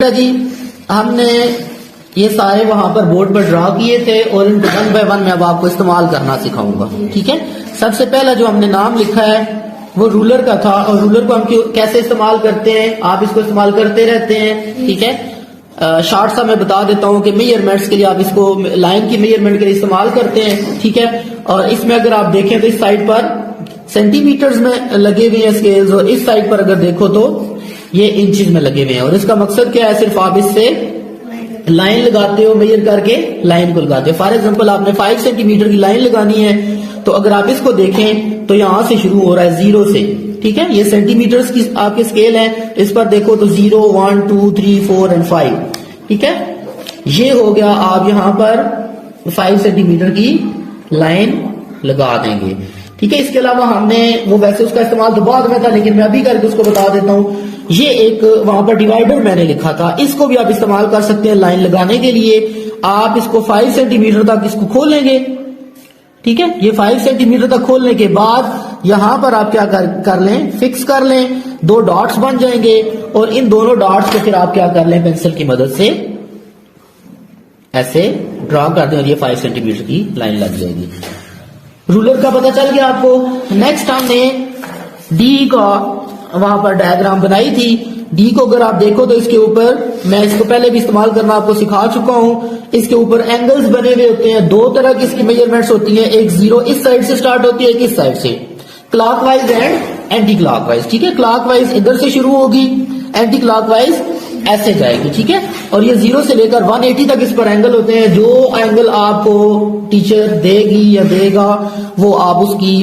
अच्छा जी, हमने ये सारे वहां पर बोर्ड पर ड्रा किए थे और इनको 1 बाय 1 मैं अब आपको इस्तेमाल करना सिखाऊंगा। ठीक है, सबसे पहला जो हमने नाम लिखा है वो रूलर का था, और रूलर को हम कैसे इस्तेमाल करते हैं, आप इसको इस्तेमाल करते रहते हैं। ठीक है, शॉर्ट सा मैं बता देता हूं कि मेजरमेंट्स के लिए आप इसको लाइन की मेजरमेंट के लिए इस्तेमाल करते हैं। ठीक है, और इसमें अगर आप देखें तो इस साइड पर सेंटीमीटर्स में लगे हुए हैं स्केल्स, और इस साइड पर अगर देखो तो ये इंचेस में लगे हुए हैं। और इसका मकसद क्या है, सिर्फ आप इससे लाइन लगाते हो, मेजर करके लाइन को लगाते हो। फॉर एग्जांपल आपने 5 सेंटीमीटर की लाइन लगानी है, तो अगर आप इसको देखें तो यहां से शुरू हो रहा है 0 से। ठीक है, ये सेंटीमीटर्स की आपके स्केल है, इस पर देखो तो 0, 1, 2, 3, 4 एंड 5। ठीक है, ये हो गया, आप यहां पर 5 सेंटीमीटर की लाइन लगा देंगे। ठीक है, इसके अलावा हमने वो वैसे उसका इस्तेमाल तो बाद में था, लेकिन मैं अभी करके उसको बता देता हूं। ये एक वहां पर डिवाइडर मैंने लिखा था, इसको भी आप इस्तेमाल कर सकते हैं लाइन लगाने के लिए। आप इसको 5 सेंटीमीटर तक इसको खोलेंगे। ठीक है, ये 5 सेंटीमीटर तक खोलने के बाद यहां पर आप क्या कर लें, फिक्स कर लें, 2 डॉट्स बन जाएंगे, और इन दोनों डॉट्स को फिर आप क्या कर लें, पेंसिल की मदद से ऐसे ड्रॉ कर दें, और ये 5 सेंटीमीटर की लाइन लग जाएगी। रूलर का पता चल गया आपको। नेक्स्ट हमने डी का वहां पर डायग्राम बनाई थी। डी को अगर आप देखो तो इसके ऊपर, मैं इसको पहले भी इस्तेमाल करना आपको सिखा चुका हूं, इसके ऊपर एंगल्स बने हुए होते हैं। 2 तरह की इसकी मेजरमेंट्स होती हैं, एक 0 इस साइड से स्टार्ट होती है, एक इस साइड से, क्लॉकवाइज एंड एंटी क्लॉकवाइज। ठीक है, क्लॉकवाइज इधर से शुरू होगी, एंटी क्लॉकवाइज ऐसे जाएगी। ठीक है, और ये 0 से लेकर 180 तक इस पर एंगल होते हैं। जो एंगल आपको टीचर देगी या देगा वो आप उसकी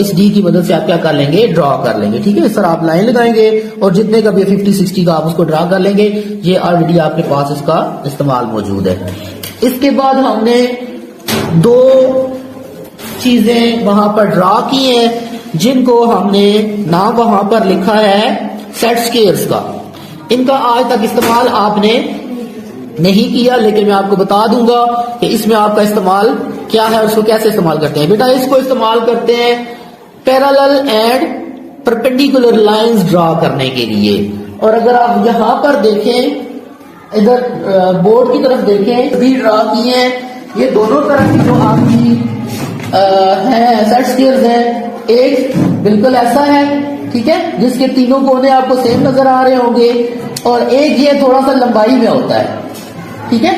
इस डी की मदद से आप क्या कर लेंगे, ड्रॉ कर लेंगे। ठीक है, इस तरह आप लाइन लगाएंगे और जितने का भी 50-60 का आप उसको ड्रॉ कर लेंगे। ये ऑलरेडी आपके पास इसका इस्तेमाल मौजूद है। इसके बाद हमने 2 चीजें वहां पर ड्रॉ की हैं, जिनको हमने नाम वहां पर लिखा है सेट स्क्वायर्स का। इनका आज तक इस्तेमाल आपने नहीं किया, लेकिन मैं आपको बता दूंगा कि इसमें आपका इस्तेमाल क्या है और उसको कैसे इस्तेमाल करते हैं। बेटा, इसको इस्तेमाल करते हैं parallel and perpendicular lines draw करने के लिए। और अगर आप यहां पर देखें, इधर बोर्ड की तरफ देखें, भी ड्रॉ किए हैं। ये दोनों तरह की जो आपकी है सेट स्क्वायर्स है, एक बिल्कुल ऐसा है, ठीक है, जिसके तीनों कोने आपको सेम नजर आ रहे होंगे, और एक ये थोड़ा सा लंबाई में होता है। ठीक है,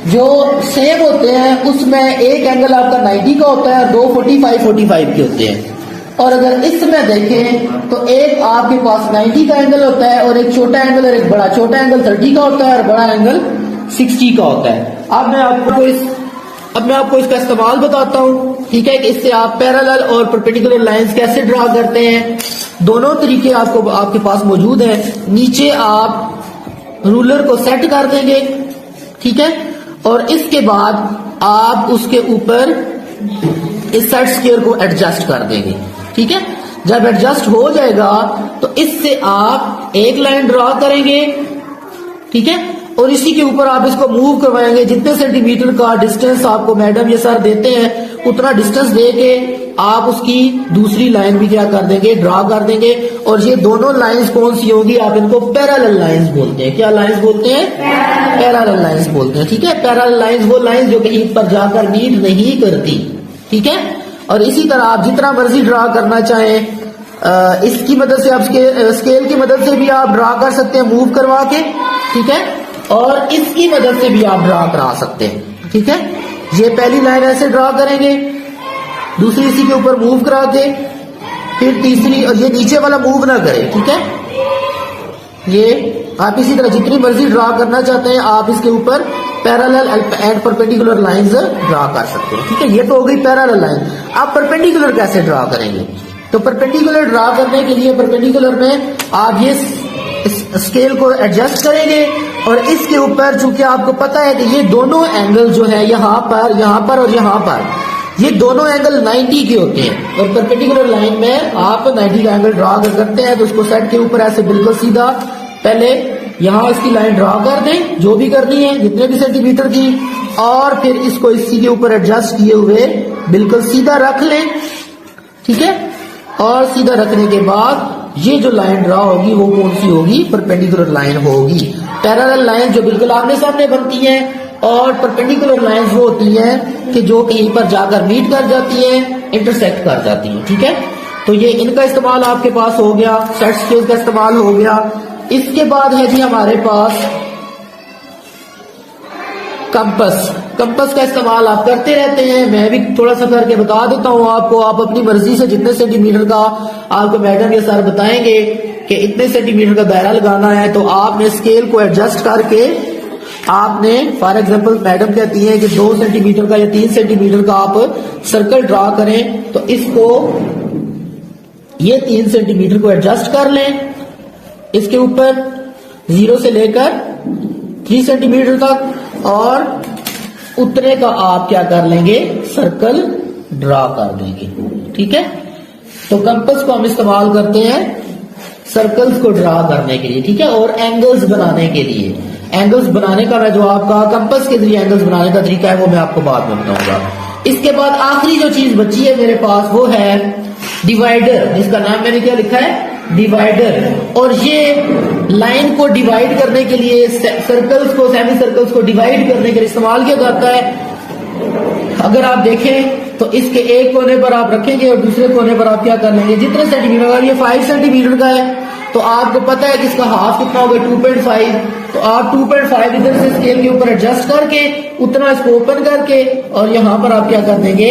जो सेम होते हैं उसमें एक एंगल आपका 90 का होता है, 2 45 के होते हैं। और अगर इसमें देखें तो एक आपके पास 90 का एंगल होता है, और एक छोटा एंगल और एक बड़ा, छोटा एंगल 30 का होता है और बड़ा एंगल 60 का होता है। अब मैं आपको इसका इस्तेमाल बताता हूं। ठीक है, कि इससे आप पैरेलल और परपेंडिकुलर लाइंस कैसे ड्रॉ करते हैं। दोनों तरीके आपके पास मौजूद हैं। नीचे आप रूलर को सेट कर देंगे, ठीक है, और इसके बाद आप उसके ऊपर इस सेट स्क्वायर को एडजस्ट कर देंगे। ठीक है, जब एडजस्ट हो जाएगा तो इससे आप एक लाइन ड्रॉ करेंगे। ठीक है, और इसी के ऊपर आप इसको मूव करवाएंगे। जितने सेंटीमीटर का डिस्टेंस आपको मैडम ये सर देते हैं, उतना डिस्टेंस देके आप उसकी दूसरी लाइन भी क्या कर देंगे, ड्रॉ कर देंगे। और ये दोनों लाइंस कौन सी होंगी, आप इनको पैरेलल लाइंस बोलते हैं। क्या लाइंस बोलते हैं? पैरेलल लाइंस बोलते हैं। ठीक है, पैरेलल लाइंस वो लाइंस जो कहीं पर जाकर मीट नहीं करती। ठीक है, और इसी तरह आप जितना मर्जी ड्रॉ करना चाहें, इसकी मदद से आप स्केल की मदद से भी आप ड्रॉ कर सकते हैं, मूव करवा के। ठीक है, और इसकी मदद से भी आप ड्रॉ करा सकते हैं। ठीक है, ये पहली लाइन ऐसे ड्रॉ करेंगे, दूसरी इसी के ऊपर मूव करा के, फिर तीसरी, और ये नीचे वाला मूव ना करें। ठीक है, ये आप इसी तरह जितनी मर्जी ड्रॉ करना चाहते हैं आप इसके ऊपर parallel and perpendicular lines draw कर सकते हैं। ठीक है, ये तो हो गई पैरेलल लाइन। आप परपेंडिकुलर कैसे ड्रॉ करेंगे? तो परपेंडिकुलर ड्रॉ करने के लिए परपेंडिकुलर में आप ये स्केल को एडजस्ट करेंगे, और इसके ऊपर चूंकि आपको पता है कि ये दोनों एंगल जो है यहाँ पर और यहाँ पर, ये दोनों एंगल 90 के होते हैं। और परपेंडिकुलर लाइन में आप 90 का एंगल ड्रॉ करते हैं, तो उसको सेट के ऊपर ऐसे बिल्कुल सीधा पहले यहाँ इसकी लाइन ड्रॉ कर दें, जो भी करनी है जितने भी सेंटीमीटर की, और फिर इसको इसी के ऊपर एडजस्ट किए हुए बिल्कुल सीधा रख लें। ठीक है, और सीधा रखने के बाद ये जो लाइन ड्रॉ होगी वो कौन सी होगी? परपेंडिकुलर लाइन होगी। पैरेलल लाइन जो बिल्कुल आमने सामने बनती हैं, और परपेंडिकुलर लाइंस वो होती हैं कि जो कहीं पर जाकर मीट कर जाती हैं, इंटरसेक्ट कर जाती हैं। ठीक है, तो ये इनका इस्तेमाल आपके पास हो गया, सेट स्केल का इस्तेमाल हो गया। इसके बाद है जी हमारे पास कंपस। कंपस का इस्तेमाल आप करते रहते हैं, मैं भी थोड़ा सा करके बता देता हूं आपको। आप अपनी मर्जी से जितने सेंटीमीटर का आपको मैडम या सर बताएंगे कि इतने सेंटीमीटर का दायरा लगाना है, तो आपने स्केल को एडजस्ट करके आपने, फॉर एग्जांपल मैडम कहती हैं कि 2 सेंटीमीटर का या 3 सेंटीमीटर का आप सर्कल ड्रा करें, तो इसको ये 3 सेंटीमीटर को एडजस्ट कर लें, इसके ऊपर 0 से लेकर 3 सेंटीमीटर तक, और उतने का आप क्या कर लेंगे, सर्कल ड्रा कर देंगे। ठीक है, तो कंपास को हम इस्तेमाल करते हैं सर्कल्स को ड्रा करने के लिए। ठीक है, और एंगल्स बनाने के लिए। एंगल्स बनाने का मैं जो आपका कंपास के जरिए एंगल्स बनाने का तरीका है वो मैं आपको बाद में बताऊंगा। इसके बाद आखिरी जो चीज बची है मेरे पास वो है डिवाइडर, जिसका नाम मैंने क्या लिखा है, डिवाइडर। और ये लाइन को डिवाइड करने के लिए, सर्कल्स को, सेमी सर्कल्स को डिवाइड करने के लिए इस्तेमाल किया जाता है। अगर आप देखें तो इसके एक कोने पर आप रखेंगे और दूसरे कोने पर आप क्या कर लेंगे, जितने सेंटीमीटर, अगर ये 5 सेंटीमीटर का है तो आपको पता है कि इसका हाफ कितना होगा, 2.5। तो आप 2.5 इधर से स्केल के ऊपर एडजस्ट करके उतना इसको ओपन करके और यहां पर आप क्या कर देंगे,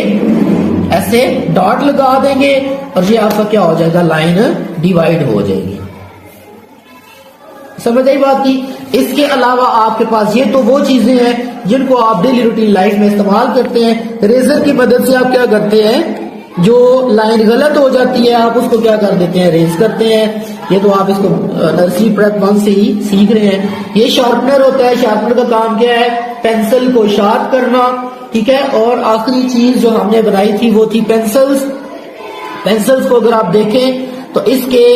ऐसे डॉट लगा देंगे, और ये आपका क्या हो जाएगा, लाइन डिवाइड हो जाएगी। समझ आई बात की। इसके अलावा आपके पास ये तो वो चीजें हैं जिनको आप डेली रूटीन लाइफ में इस्तेमाल करते हैं। रेजर की मदद से आप क्या करते हैं, जो लाइन गलत हो जाती है आप उसको क्या कर देते हैं, रेज करते हैं। ये तो आप इसको नर्सरी प्रेप 1 से ही सीख रहे हैं। ये शार्पनर होता है, शार्पनर का काम क्या है, पेंसिल को शार्प करना। ठीक है, और आखिरी चीज जो हमने बनाई थी वो थी पेंसिल्स। पेंसिल्स को अगर आप देखें तो इसके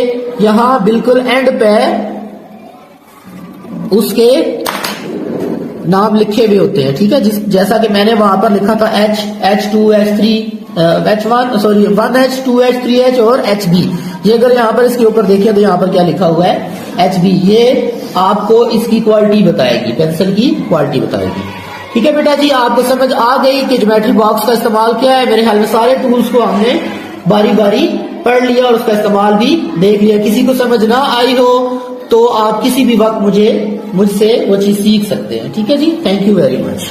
यहां बिल्कुल एंड पे उसके नाम लिखे हुए होते हैं। ठीक है, जैसा कि मैंने वहां पर लिखा था H2, H3, H1, sorry 1H, 2H, 3H और HB। ये अगर यहाँ पर इसके ऊपर देखिए तो यहाँ पर क्या लिखा हुआ है, HB। ये आपको इसकी क्वालिटी बताएगी, पेंसिल की क्वालिटी बताएगी। ठीक है बेटा जी, आपको समझ आ गई कि ज्योमेट्री बॉक्स का इस्तेमाल क्या है। मेरे ख्याल में सारे टूल्स को हमने बारी बारी पढ़ लिया और उसका इस्तेमाल भी देख लिया। किसी को समझ ना आई हो तो आप किसी भी वक्त मुझसे वो चीज सीख सकते हैं। ठीक है जी, थैंक यू वेरी मच।